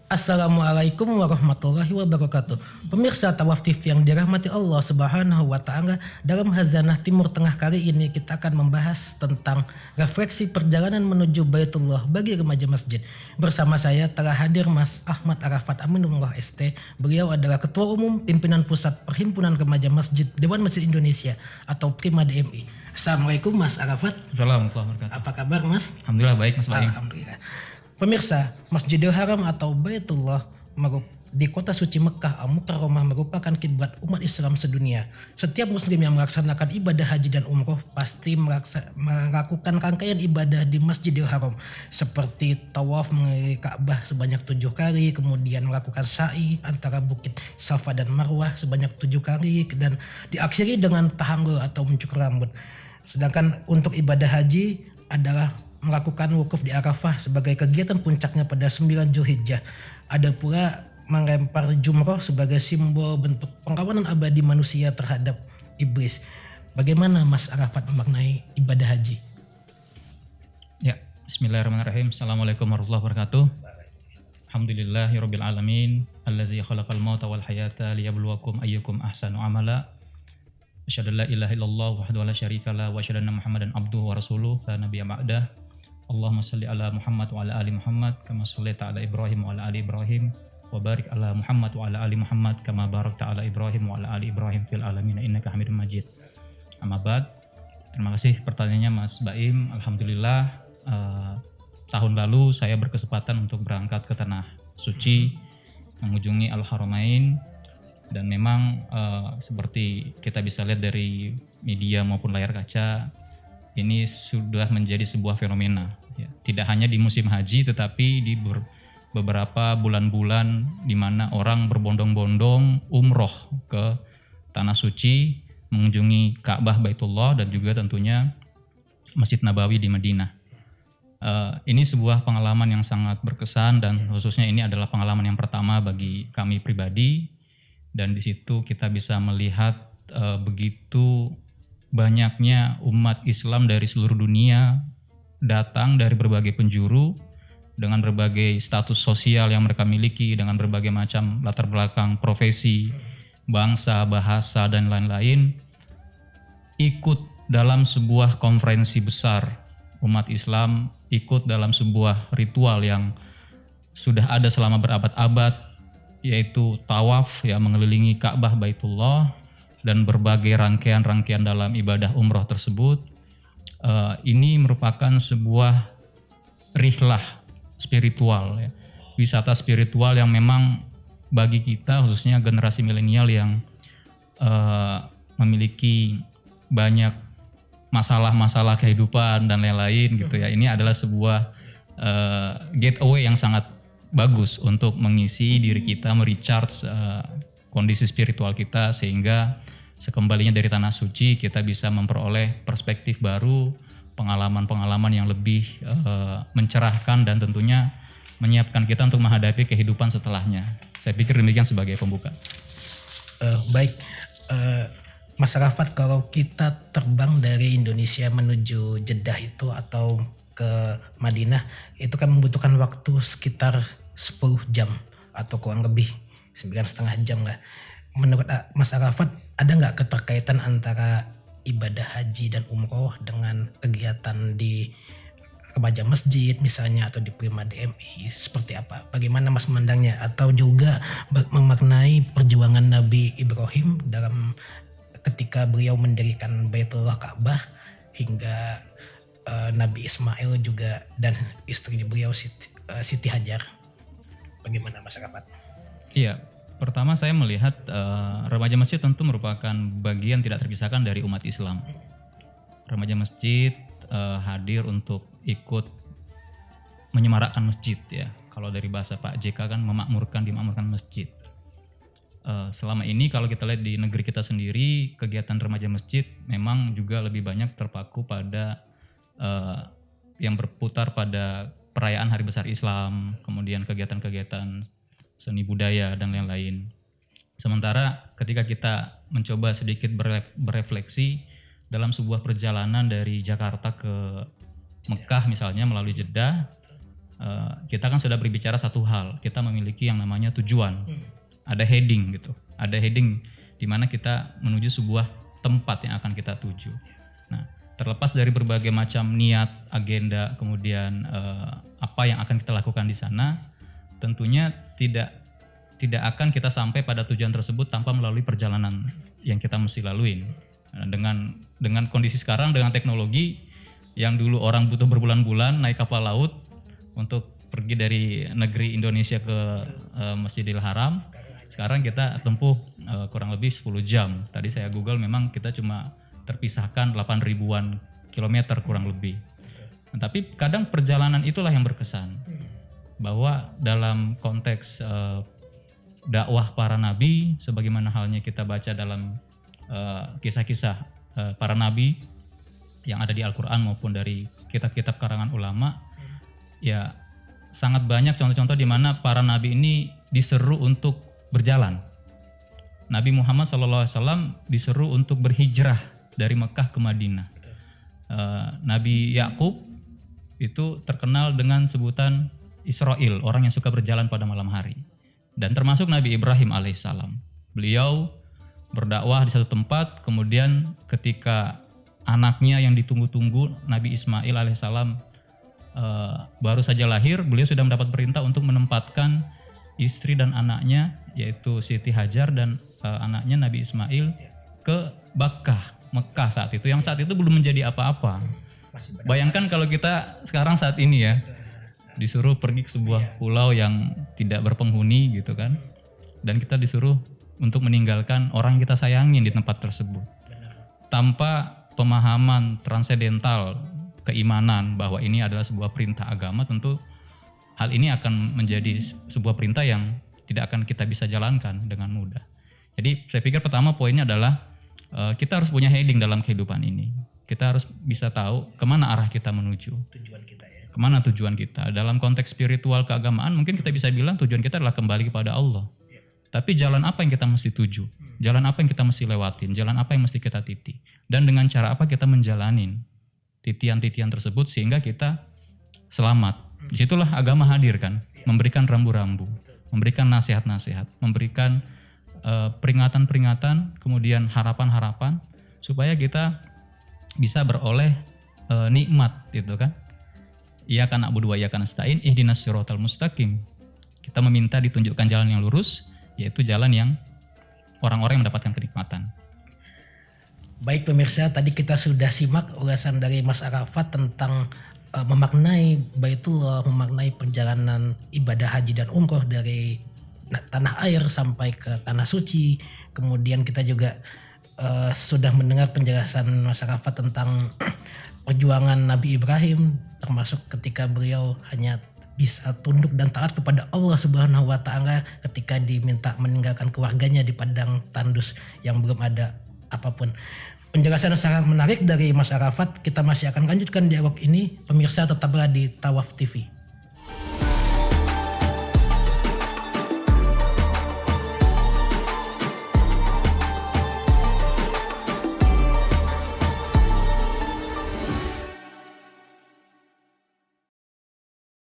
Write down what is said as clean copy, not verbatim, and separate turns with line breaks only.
Assalamualaikum warahmatullahi wabarakatuh. Pemirsa Tawaf TV yang dirahmati Allah Subhanahu wa taala, dalam Hazanah Timur Tengah kali ini kita akan membahas tentang refleksi perjalanan menuju Baitullah bagi remaja masjid. Bersama saya telah hadir Mas Ahmad Arafat Aminullah ST. Beliau adalah Ketua Umum Pimpinan Pusat Perhimpunan Remaja Masjid Dewan Masjid Indonesia atau Prima DMI. Assalamualaikum Mas Arafat.
Assalamualaikum.
Apa kabar Mas?
Alhamdulillah baik Mas Baim.
Alhamdulillah. Pemirsa, Masjidil Haram atau Baitullah di kota suci Mekah Al-Mukarramah merupakan kiblat umat Islam sedunia. Setiap muslim yang melaksanakan ibadah haji dan umroh pasti melakukan rangkaian ibadah di Masjidil Haram seperti tawaf mengelilingi Ka'bah sebanyak 7 kali, kemudian melakukan sa'i antara bukit Safa dan Marwah sebanyak 7 kali, dan diakhiri dengan tahallul atau mencukur rambut. Sedangkan untuk ibadah haji adalah melakukan wukuf di Arafah sebagai kegiatan puncaknya pada 9 Zulhijjah. Ada pula melempar jumroh sebagai simbol bentuk pengkawanan abadi manusia terhadap iblis. Bagaimana Mas Arafat memaknai ibadah haji?
Ya, bismillahirrahmanirrahim. Assalamualaikum warahmatullahi wabarakatuh. Alhamdulillahirabbil alamin, allazi khalaqal mauta wal hayata liyabluwakum ayyukum ahsanu amala. Asyhadu an la ilaha illallah wahdahu la syarikalah wa asyhadu anna Muhammadan abduhu wa rasuluh la nabiyya ba'dah. Allahumma salli ala Muhammad wa ala ali Muhammad kama shallaita ala Ibrahim wa ala ali Ibrahim wa barik ala Muhammad wa ala ali Muhammad kama barakta ala Ibrahim wa ala ali Ibrahim fil alamin innaka Hamidum Majid. Amma ba'd. Terima kasih pertanyaannya Mas Baim. Alhamdulillah tahun lalu saya berkesempatan untuk berangkat ke tanah suci mengunjungi Al-Haramain, dan memang seperti kita bisa lihat dari media maupun layar kaca, ini sudah menjadi sebuah fenomena, ya. Tidak hanya di musim haji, tetapi di beberapa bulan-bulan di mana orang berbondong-bondong umroh ke tanah suci, mengunjungi Ka'bah Baitullah dan juga tentunya Masjid Nabawi di Madinah. Ini sebuah pengalaman yang sangat berkesan, dan khususnya ini adalah pengalaman yang pertama bagi kami pribadi, dan di situ kita bisa melihat begitu banyaknya umat Islam dari seluruh dunia datang dari berbagai penjuru dengan berbagai status sosial yang mereka miliki, dengan berbagai macam latar belakang profesi, bangsa, bahasa, dan lain-lain, ikut dalam sebuah konferensi besar umat Islam, ikut dalam sebuah ritual yang sudah ada selama berabad-abad, yaitu tawaf, ya, mengelilingi Ka'bah Baitullah dan berbagai rangkaian-rangkaian dalam ibadah umroh tersebut. Ini merupakan sebuah rihlah spiritual, ya, wisata spiritual yang memang bagi kita khususnya generasi milenial yang memiliki banyak masalah-masalah kehidupan dan lain-lain gitu ya, ini adalah sebuah getaway yang sangat bagus untuk mengisi diri kita, merecharge kondisi spiritual kita, sehingga sekembalinya dari tanah suci kita bisa memperoleh perspektif baru, pengalaman-pengalaman yang lebih mencerahkan, dan tentunya menyiapkan kita untuk menghadapi kehidupan setelahnya. Saya pikir demikian sebagai pembuka.
Baik, Mas Arafat, kalau kita terbang dari Indonesia menuju Jeddah itu atau ke Madinah, itu kan membutuhkan waktu sekitar 10 jam atau kurang lebih 9,5 jam lah. Menurut Mas Arafat, ada nggak keterkaitan antara ibadah haji dan umroh dengan kegiatan di remaja masjid misalnya atau di Prima DMI, seperti apa? Bagaimana Mas memandangnya? Atau juga memaknai perjuangan Nabi Ibrahim dalam ketika beliau mendirikan Baitullah Ka'bah, hingga Nabi Ismail juga dan istrinya beliau Siti Hajar. Bagaimana Mas Arafat?
Iya, pertama saya melihat remaja masjid tentu merupakan bagian tidak terpisahkan dari umat Islam. Remaja masjid hadir untuk ikut menyemarakkan masjid, ya. Kalau dari bahasa Pak JK kan dimakmurkan masjid. selama ini kalau kita lihat di negeri kita sendiri, kegiatan remaja masjid memang juga lebih banyak terpaku pada yang berputar pada perayaan hari besar Islam, kemudian kegiatan-kegiatan seni budaya dan lain-lain. Sementara ketika kita mencoba sedikit berefleksi dalam sebuah perjalanan dari Jakarta ke Mekah misalnya melalui Jeddah, kita kan sudah berbicara satu hal, kita memiliki yang namanya tujuan. Ada heading gitu, ada heading di mana kita menuju sebuah tempat yang akan kita tuju. Nah, terlepas dari berbagai macam niat, agenda, kemudian apa yang akan kita lakukan di sana, tentunya tidak akan kita sampai pada tujuan tersebut tanpa melalui perjalanan yang kita mesti laluin. Nah, dengan kondisi sekarang, dengan teknologi yang dulu orang butuh berbulan-bulan naik kapal laut untuk pergi dari negeri Indonesia ke Masjidil Haram, sekarang kita tempuh kurang lebih 10 jam. Tadi saya Google memang kita cuma terpisahkan 8 ribuan kilometer kurang lebih. Nah, tapi kadang perjalanan itulah yang berkesan. Bahwa dalam konteks dakwah para nabi, sebagaimana halnya kita baca dalam kisah-kisah para nabi yang ada di Al-Quran maupun dari kitab-kitab karangan ulama, ya sangat banyak contoh-contoh di mana para nabi ini diseru untuk berjalan. Nabi Muhammad SAW diseru untuk berhijrah dari Mekah ke Madinah. Nabi Yakub itu terkenal dengan sebutan Israel, orang yang suka berjalan pada malam hari. Dan termasuk Nabi Ibrahim alaihissalam. Beliau berdakwah di satu tempat, kemudian ketika anaknya yang ditunggu-tunggu Nabi Ismail alaihissalam baru saja lahir, beliau sudah mendapat perintah untuk menempatkan istri dan anaknya, yaitu Siti Hajar dan anaknya Nabi Ismail ke Bakkah, Mekah saat itu. Yang saat itu belum menjadi apa-apa. Bayangkan kalau kita sekarang saat ini ya, disuruh pergi ke sebuah pulau yang tidak berpenghuni gitu kan. Dan kita disuruh untuk meninggalkan orang yang kita sayangin di tempat tersebut. Tanpa pemahaman transendental keimanan bahwa ini adalah sebuah perintah agama, tentu hal ini akan menjadi sebuah perintah yang tidak akan kita bisa jalankan dengan mudah. Jadi saya pikir pertama poinnya adalah kita harus punya heading dalam kehidupan ini. Kita harus bisa tahu kemana arah kita menuju.
Tujuan kita ya.
Kemana tujuan kita. Dalam konteks spiritual keagamaan mungkin kita bisa bilang tujuan kita adalah kembali kepada Allah. Tapi jalan apa yang kita mesti tuju? Jalan apa yang kita mesti lewatin? Jalan apa yang mesti kita titi? Dan dengan cara apa kita menjalanin titian-titian tersebut sehingga kita selamat. Disitulah agama hadir kan, memberikan rambu-rambu, memberikan nasihat-nasihat, memberikan peringatan-peringatan, kemudian harapan-harapan supaya kita bisa beroleh nikmat gitu kan. Iyyaka na'budu wa iyyaka nasta'in ihdinas siratal mustaqim. Kita meminta ditunjukkan jalan yang lurus, yaitu jalan yang orang-orang yang mendapatkan kenikmatan.
Baik pemirsa, tadi kita sudah simak ulasan dari Mas Arafat tentang memaknai Baitullah, memaknai perjalanan ibadah haji dan umroh dari tanah air sampai ke tanah suci. Kemudian kita juga sudah mendengar penjelasan Mas Arafat tentang perjuangan Nabi Ibrahim, termasuk ketika beliau hanya bisa tunduk dan taat kepada Allah Subhanahu wa taala ketika diminta meninggalkan keluarganya di padang tandus yang belum ada apapun. Penjelasan yang sangat menarik dari Mas Arafat. Kita masih akan lanjutkan dialog ini. Pemirsa tetaplah di Tawaf TV.